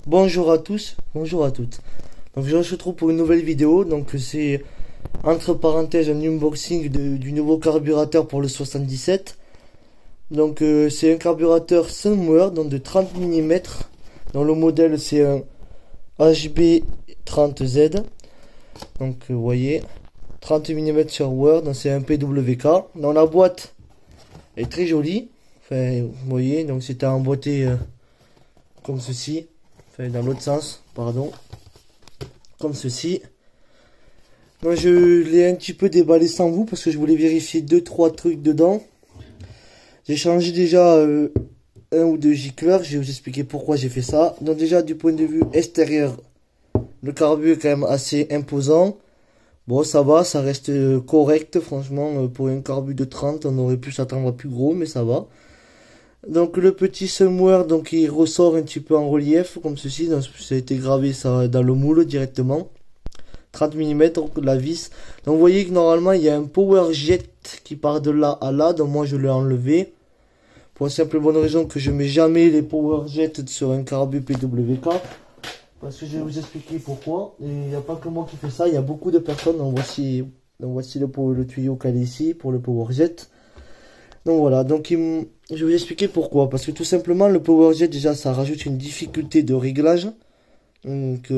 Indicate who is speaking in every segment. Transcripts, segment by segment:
Speaker 1: Bonjour à tous, bonjour à toutes. Donc je se retrouve pour une nouvelle vidéo. Donc c'est entre parenthèses un unboxing du nouveau carburateur pour le 77. Donc c'est un carburateur Sunwear donc de 30 mm. Donc le modèle c'est un HB30Z. Donc vous voyez 30 mm sur Word, donc c'est un PWK. Dans la boîte est très jolie. Enfin vous voyez, donc c'était emboîté comme ceci. Enfin, dans l'autre sens, pardon, comme ceci. Moi je l'ai un petit peu déballé sans vous parce que je voulais vérifier 2-3 trucs dedans. J'ai changé déjà un ou deux gicleurs, je vais vous expliquer pourquoi j'ai fait ça. Donc déjà du point de vue extérieur, le carbu est quand même assez imposant. Bon ça va, ça reste correct franchement, pour un carbu de 30 on aurait pu s'attendre à plus gros mais ça va. Donc le petit Sunwear, donc il ressort un petit peu en relief comme ceci, donc ça a été gravé ça dans le moule directement. 30 mm donc la vis. Donc vous voyez que normalement il y a un power jet qui part de là à là, donc moi je l'ai enlevé. Pour la simple bonne raison que je mets jamais les power jets sur un carbu PWK. Parce que je vais vous expliquer pourquoi. Et il n'y a pas que moi qui fais ça, il y a beaucoup de personnes. Donc voici le tuyau calé ici pour le power jet. Donc voilà, donc je vais vous expliquer pourquoi. Parce que tout simplement, le PowerJet, déjà, ça rajoute une difficulté de réglage. Donc,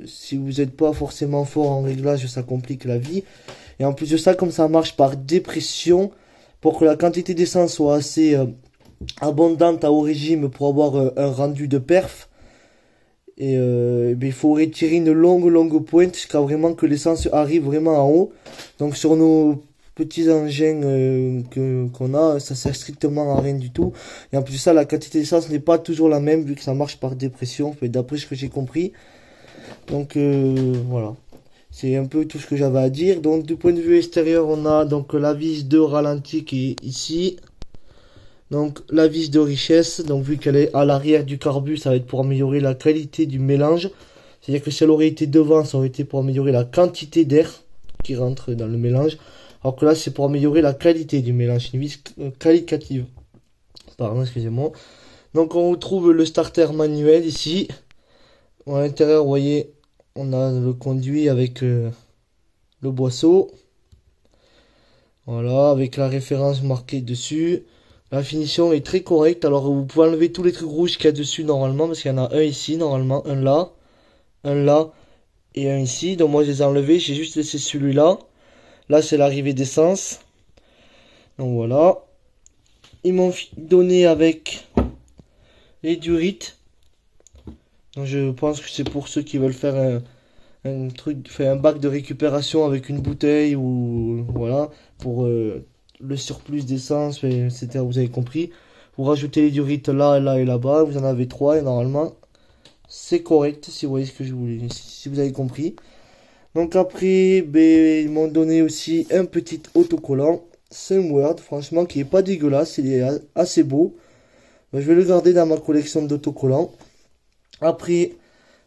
Speaker 1: si vous n'êtes pas forcément fort en réglage, ça complique la vie. Et en plus de ça, comme ça marche par dépression, pour que la quantité d'essence soit assez abondante à haut régime pour avoir un rendu de perf, et il faut retirer une longue pointe jusqu'à vraiment que l'essence arrive vraiment en haut. Donc sur nos petits engins qu'on a, ça sert strictement à rien du tout. Et en plus de ça, la quantité d'essence n'est pas toujours la même vu que ça marche par dépression, d'après ce que j'ai compris. Donc voilà, c'est un peu tout ce que j'avais à dire. Donc du point de vue extérieur, on a donc la vis de ralenti qui est ici. Donc la vis de richesse, donc vu qu'elle est à l'arrière du carbu, ça va être pour améliorer la qualité du mélange. C'est-à-dire que si elle aurait été devant, ça aurait été pour améliorer la quantité d'air qui rentre dans le mélange. Alors que là, c'est pour améliorer la qualité du mélange, une vis qualitative. Pardon, excusez-moi. Donc, on retrouve le starter manuel ici. À l'intérieur, vous voyez, on a le conduit avec le boisseau. Voilà, avec la référence marquée dessus. La finition est très correcte. Alors, vous pouvez enlever tous les trucs rouges qu'il y a dessus normalement, parce qu'il y en a un ici, normalement, un là et un ici. Donc, moi, je les ai enlevés. J'ai juste laissé celui-là. Là, c'est l'arrivée d'essence. Donc voilà. Ils m'ont donné avec les durites. Donc je pense que c'est pour ceux qui veulent faire un truc, faire un bac de récupération avec une bouteille ou voilà, pour le surplus d'essence, etc. Vous avez compris. Vous rajoutez les durites là, là et là-bas. Vous en avez 3 et normalement c'est correct si vous voyez ce que je voulais, si vous avez compris. Donc après, ils m'ont donné aussi un petit autocollant Sunwear, franchement, qui est pas dégueulasse, il est assez beau. Je vais le garder dans ma collection d'autocollants. Après,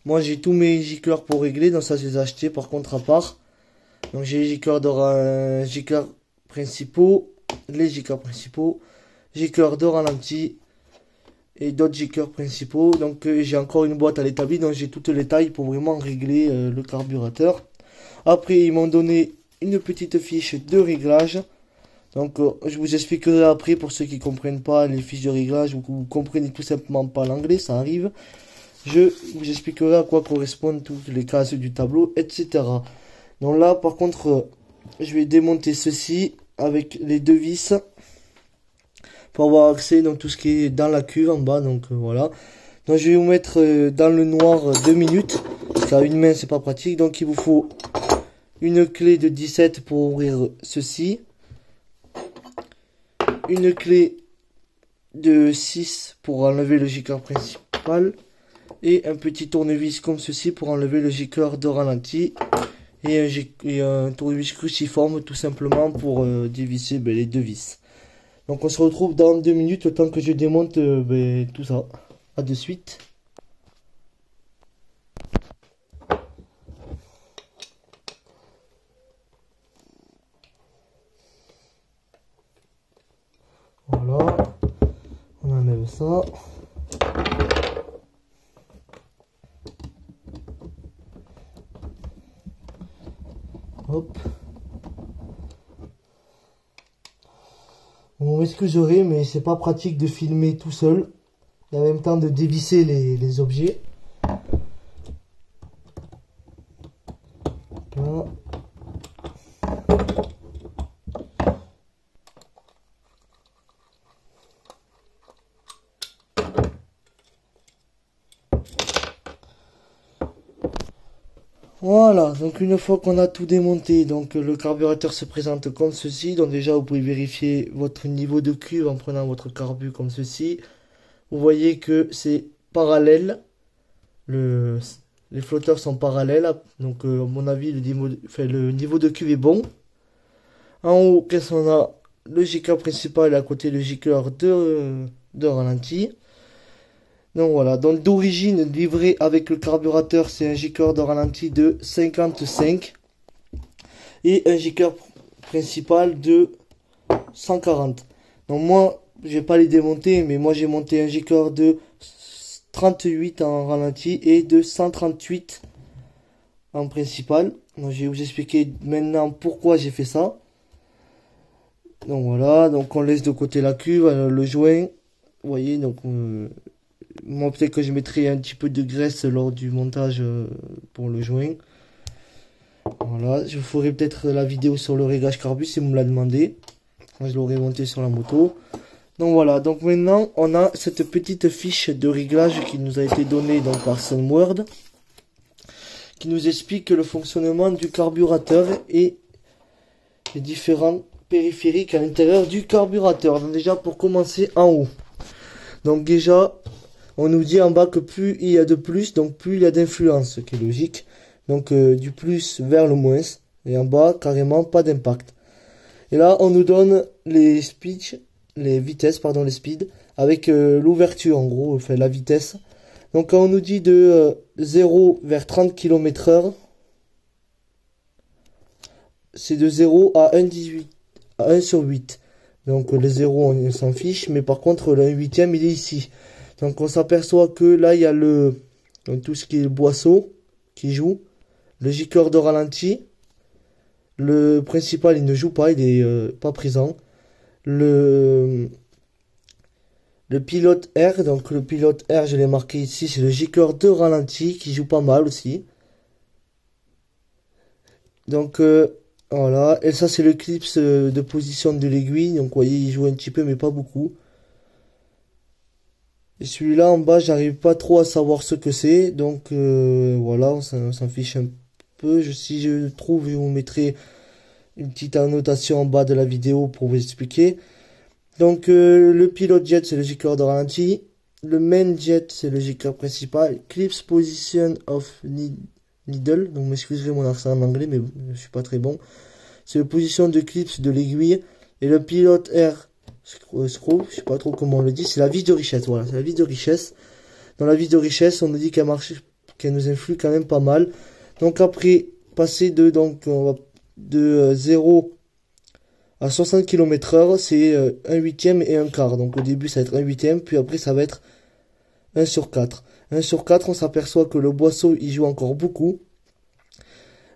Speaker 1: moi j'ai tous mes gicleurs pour régler, donc ça je les ai achetés par contre à part. Donc j'ai les gicleurs principaux, gicleurs de ralenti et d'autres gicleurs principaux. Donc j'ai encore une boîte à l'établi, donc j'ai toutes les tailles pour vraiment régler le carburateur. Après, ils m'ont donné une petite fiche de réglage. Donc, je vous expliquerai après pour ceux qui ne comprennent pas les fiches de réglage ou que vous comprenez tout simplement pas l'anglais, ça arrive. Je vous expliquerai à quoi correspondent toutes les cases du tableau, etc. Donc là, par contre, je vais démonter ceci avec les deux vis pour avoir accès à tout ce qui est dans la cuve en bas. Donc, voilà. Donc, je vais vous mettre dans le noir 2 minutes. Parce qu'à une main, c'est pas pratique. Donc, il vous faut une clé de 17 pour ouvrir ceci. Une clé de 6 pour enlever le gicleur principal. Et un petit tournevis comme ceci pour enlever le gicleur de ralenti. Et un tournevis cruciforme tout simplement pour dévisser les deux vis. Donc on se retrouve dans 2 minutes, le temps que je démonte tout ça. A de suite. ça. Hop. Vous m'excuserez, mais c'est pas pratique de filmer tout seul. Et en même temps de dévisser les objets. Là. Voilà, donc une fois qu'on a tout démonté, donc le carburateur se présente comme ceci. Donc déjà vous pouvez vérifier votre niveau de cuve en prenant votre carbu comme ceci. Vous voyez que c'est parallèle, les flotteurs sont parallèles, donc à mon avis le niveau de cuve est bon. En haut, qu'est-ce qu'on a? Le J-cœur principal et à côté le J-cœur de ralenti. Donc voilà, donc d'origine livré avec le carburateur, c'est un J-cœur de ralenti de 55 et un J-cœur principal de 140. Donc moi, je vais pas les démonter, mais moi j'ai monté un J-cœur de 38 en ralenti et de 138 en principal. Donc je vais vous expliquer maintenant pourquoi j'ai fait ça. Donc voilà, donc on laisse de côté la cuve, le joint. Vous voyez, donc moi peut-être que je mettrai un petit peu de graisse lors du montage pour le joint. Voilà, je ferai peut-être la vidéo sur le réglage carbu si vous me la demandez. Quand je l'aurai monté sur la moto. Donc voilà, donc maintenant on a cette petite fiche de réglage qui nous a été donnée donc par Sunward, qui nous explique le fonctionnement du carburateur et les différents périphériques à l'intérieur du carburateur. Donc déjà pour commencer en haut. Donc déjà on nous dit en bas que plus il y a de plus, donc plus il y a d'influence, ce qui est logique. Donc du plus vers le moins. Et en bas carrément pas d'impact. Et là on nous donne les vitesses, les speeds, avec l'ouverture en gros, enfin la vitesse. Donc quand on nous dit de 0 vers 30 km/h, c'est de 0 à 1 sur 8. Donc les 0 on s'en fiche, mais par contre le 1/8 il est ici. Donc on s'aperçoit que là il y a donc, tout ce qui est le boisseau qui joue, le J-cœur de ralenti, le principal il ne joue pas, il est pas présent. Le pilote R, donc le pilote R je l'ai marqué ici, c'est le J-cœur de ralenti qui joue pas mal aussi. Donc voilà, et ça c'est le clip de position de l'aiguille, donc vous voyez il joue un petit peu mais pas beaucoup. Et celui-là en bas j'arrive pas trop à savoir ce que c'est, donc voilà, on s'en fiche un peu. Si je trouve, je vous mettrai une petite annotation en bas de la vidéo pour vous expliquer. Donc le pilote jet c'est le J-cœur de ralenti, le main jet c'est le J-cœur principal, clips position of needle, donc m'excuserez mon accent en anglais mais je suis pas très bon, c'est la position de clips de l'aiguille, et le pilote R screw, je sais pas trop comment on le dit, c'est la vis de richesse. Voilà, c'est la vis de richesse. Dans la vis de richesse on nous dit qu'elle nous influe quand même pas mal. Donc après passer de 0 à 60 km/h, c'est 1/8 et 1/4. Donc au début ça va être 1/8, puis après ça va être 1 sur 4. 1 sur 4, on s'aperçoit que le boisseau il joue encore beaucoup.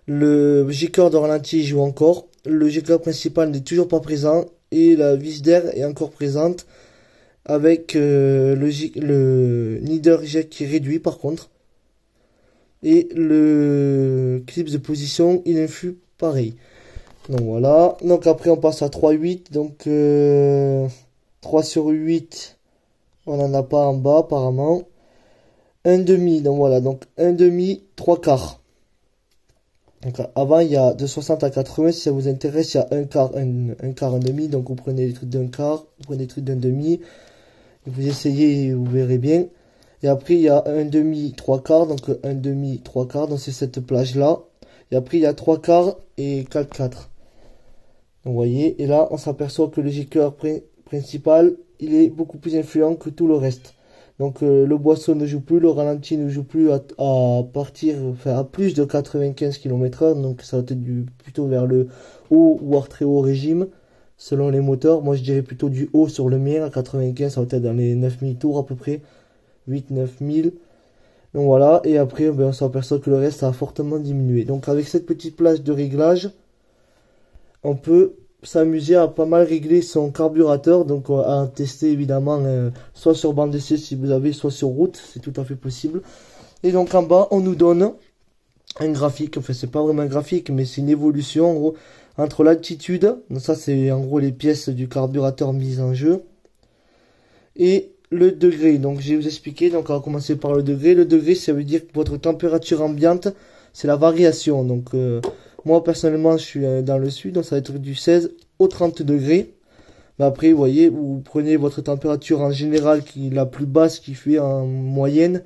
Speaker 1: Le J-cœur de ralenti il joue encore. Le J-cœur principal n'est toujours pas présent. Et la vis d'air est encore présente. Avec le leader jet qui est réduit par contre. Et le clip de position il influe pareil. Donc voilà, donc après on passe à 3/8, donc 3 sur 8, on n'en a pas en bas apparemment. 1/2, donc voilà, donc 1/2, 3/4. Donc avant il y a de 60 à 80, si ça vous intéresse, il y a 1/4, 1/4, 1/2, donc vous prenez les trucs d'1/4, vous prenez les trucs d'1/2, vous essayez et vous verrez bien. Et après il y a 1/2, 3/4, donc 1/2, 3/4, donc c'est cette plage là. Et après il y a 3/4 et 4/4. Vous voyez, et là on s'aperçoit que le J-cœur principal il est beaucoup plus influent que tout le reste. Donc le boisseau ne joue plus, le ralenti ne joue plus à partir, enfin à plus de 95 km/h, donc ça va être plutôt vers le haut voire très haut régime selon les moteurs. Moi je dirais plutôt du haut sur le mien, à 95, ça va être dans les 9000 tours à peu près, 8-9000. Donc voilà, et après ben, on s'aperçoit que le reste a fortement diminué. Donc avec cette petite plage de réglage, on peut s'amuser à pas mal régler son carburateur. Donc à tester évidemment soit sur bande d'essai si vous avez, soit sur route, c'est tout à fait possible. Et donc en bas on nous donne un graphique, enfin c'est pas vraiment un graphique mais c'est une évolution en gros entre l'altitude, donc ça c'est en gros les pièces du carburateur mises en jeu, et le degré. Donc je vais vous expliquer, donc on va commencer par le degré. Le degré ça veut dire que votre température ambiante c'est la variation. Donc moi personnellement je suis dans le sud, donc ça va être du 16 au 30 degrés. Mais après vous voyez, vous prenez votre température en général qui est la plus basse qui fait en moyenne,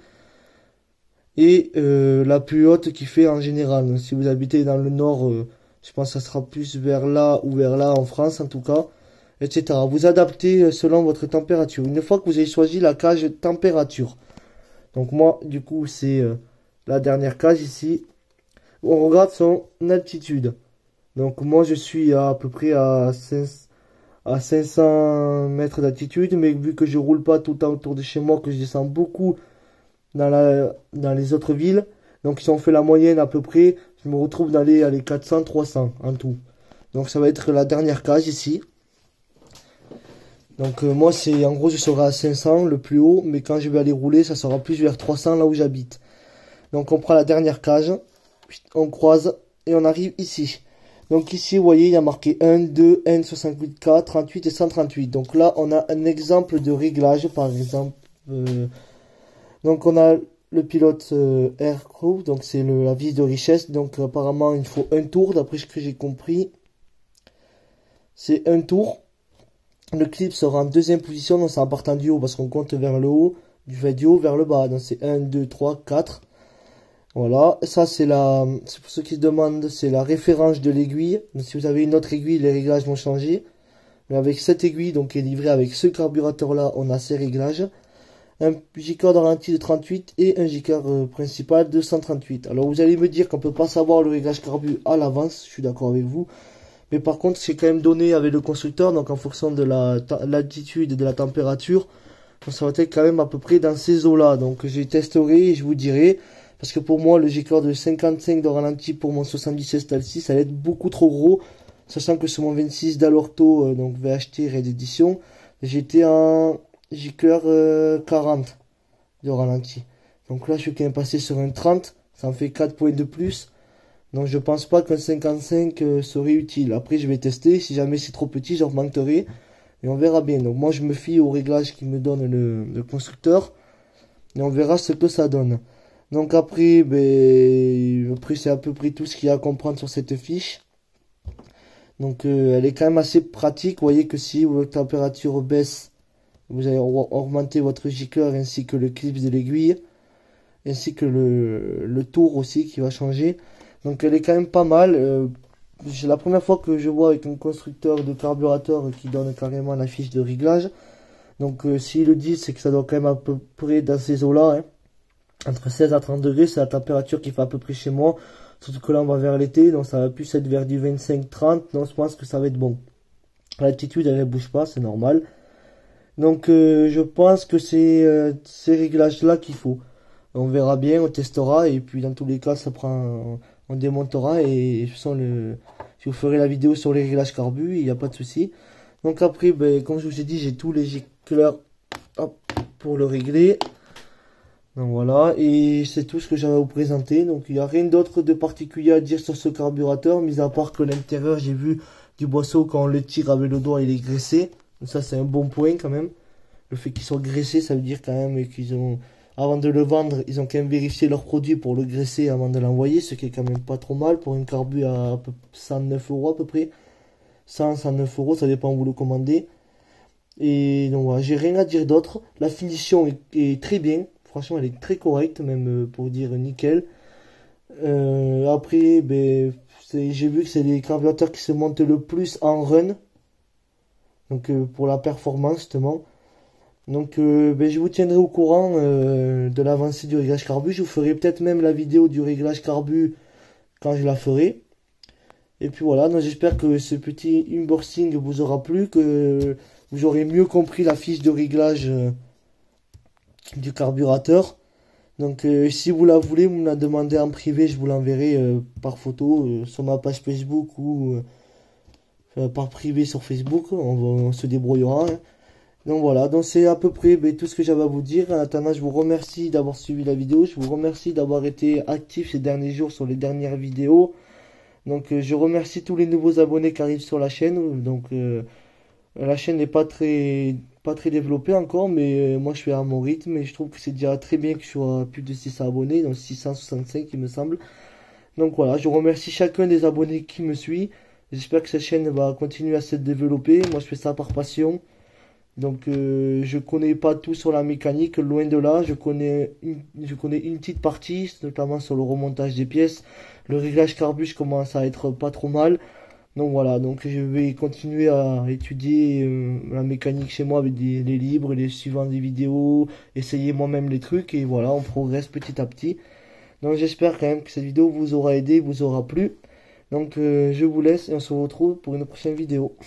Speaker 1: et la plus haute qui fait en général. Donc, si vous habitez dans le nord, je pense que ça sera plus vers là ou vers là en France en tout cas, etc. Vous adaptez selon votre température. Une fois que vous avez choisi la cage température, donc moi du coup c'est la dernière cage ici, on regarde son altitude. Donc moi je suis à peu près à 500 mètres d'altitude, mais vu que je roule pas tout le temps autour de chez moi, que je descends beaucoup dans les autres villes, donc si on fait la moyenne à peu près, je me retrouve dans les 400-300 en tout. Donc ça va être la dernière cage ici. Donc moi c'est en gros je serai à 500 le plus haut, mais quand je vais aller rouler ça sera plus vers 300 là où j'habite. Donc on prend la dernière cage, on croise et on arrive ici. Donc ici vous voyez il y a marqué 1, 2, N68K, 38 et 138. Donc là on a un exemple de réglage par exemple. Donc on a le pilote Aircrew, donc c'est la vis de richesse. Donc apparemment il faut un tour, d'après ce que j'ai compris. C'est un tour. Le clip sera en deuxième position, donc c'est en partant du haut parce qu'on compte vers le haut, du haut vers le bas. Donc c'est 1, 2, 3, 4. Voilà, ça c'est pour ceux qui se demandent, c'est la référence de l'aiguille. Donc si vous avez une autre aiguille, les réglages vont changer. Mais avec cette aiguille, donc qui est livrée avec ce carburateur là, on a ces réglages. Un J-code ralenti de 38 et un J-code principal de 138. Alors vous allez me dire qu'on peut pas savoir le réglage carbu à l'avance, je suis d'accord avec vous. Mais par contre c'est quand même donné avec le constructeur, donc en fonction de l'altitude et de la température, donc ça va être quand même à peu près dans ces eaux là. Donc je testerai et je vous dirai, parce que pour moi le J-code de 55 de ralenti pour mon 77 Style 6 ça va être beaucoup trop gros, sachant que sur mon 26 d'Alorto, donc VHT Red Edition, j'étais en J-code 40 de ralenti. Donc là je suis quand même passé sur un 30, ça en fait 4 points de plus. Donc je pense pas qu'un 55 serait utile. Après je vais tester, si jamais c'est trop petit j'augmenterai et on verra bien. Donc moi je me fie au réglage qui me donne le constructeur et on verra ce que ça donne. Donc après, après c'est à peu près tout ce qu'il y a à comprendre sur cette fiche. Donc elle est quand même assez pratique. Vous voyez que si votre température baisse, vous allez augmenter votre J-code ainsi que le clip de l'aiguille, ainsi que le tour aussi qui va changer. Donc elle est quand même pas mal. C'est la première fois que je vois avec un constructeur de carburateur qui donne carrément la fiche de réglage. Donc s'ils le disent, c'est que ça doit quand même à peu près dans ces eaux-là. Hein. Entre 16 à 30 degrés, c'est la température qui fait à peu près chez moi. Surtout que là on va vers l'été, donc ça va plus être vers du 25-30. Donc je pense que ça va être bon. L'altitude elle ne bouge pas, c'est normal. Donc je pense que c'est ces réglages-là qu'il faut. On verra bien, on testera et puis dans tous les cas ça prend, on démontera et je vous ferai la vidéo sur les réglages carbu, il n'y a pas de souci. Donc après, comme je vous ai dit, j'ai tous les gicleurs pour le régler. Donc voilà, et c'est tout ce que j'avais à vous présenter. Donc il n'y a rien d'autre de particulier à dire sur ce carburateur, mis à part que l'intérieur, j'ai vu du boisseau quand on le tire avec le doigt, il est graissé. Donc ça c'est un bon point quand même. Le fait qu'il soit graissé, ça veut dire quand même qu'ils ont, avant de le vendre, ils ont quand même vérifié leur produit pour le graisser avant de l'envoyer, ce qui est quand même pas trop mal pour une carbu à 109 € à peu près. 109 €, ça dépend où vous le commandez. Et donc voilà, j'ai rien à dire d'autre. La finition est très bien. Franchement, elle est très correcte, même pour dire nickel. Après, j'ai vu que c'est les carburateurs qui se montent le plus en run. Donc pour la performance justement. Donc je vous tiendrai au courant de l'avancée du réglage carbu. Je vous ferai peut-être même la vidéo du réglage carbu quand je la ferai. Et puis voilà, donc j'espère que ce petit unboxing vous aura plu, que vous aurez mieux compris la fiche de réglage du carburateur. Donc si vous la voulez, vous me la demandez en privé, je vous l'enverrai par photo sur ma page Facebook ou par privé sur Facebook, on se débrouillera. Hein. Donc voilà, donc c'est à peu près tout ce que j'avais à vous dire. En attendant, je vous remercie d'avoir suivi la vidéo, je vous remercie d'avoir été actif ces derniers jours sur les dernières vidéos. Donc je remercie tous les nouveaux abonnés qui arrivent sur la chaîne. Donc la chaîne n'est pas très développée encore, mais moi je suis à mon rythme et je trouve que c'est déjà très bien que je sois à plus de 600 abonnés, donc 665 il me semble. Donc voilà, je remercie chacun des abonnés qui me suit. J'espère que cette chaîne va continuer à se développer. Moi je fais ça par passion. Donc je connais pas tout sur la mécanique, loin de là. Je connais une petite partie, notamment sur le remontage des pièces. Le réglage carbu commence à être pas trop mal. Donc voilà, donc je vais continuer à étudier la mécanique chez moi avec les livres, les suivants des vidéos, essayer moi-même les trucs et voilà, on progresse petit à petit. Donc j'espère quand même que cette vidéo vous aura aidé, vous aura plu. Donc je vous laisse et on se retrouve pour une prochaine vidéo.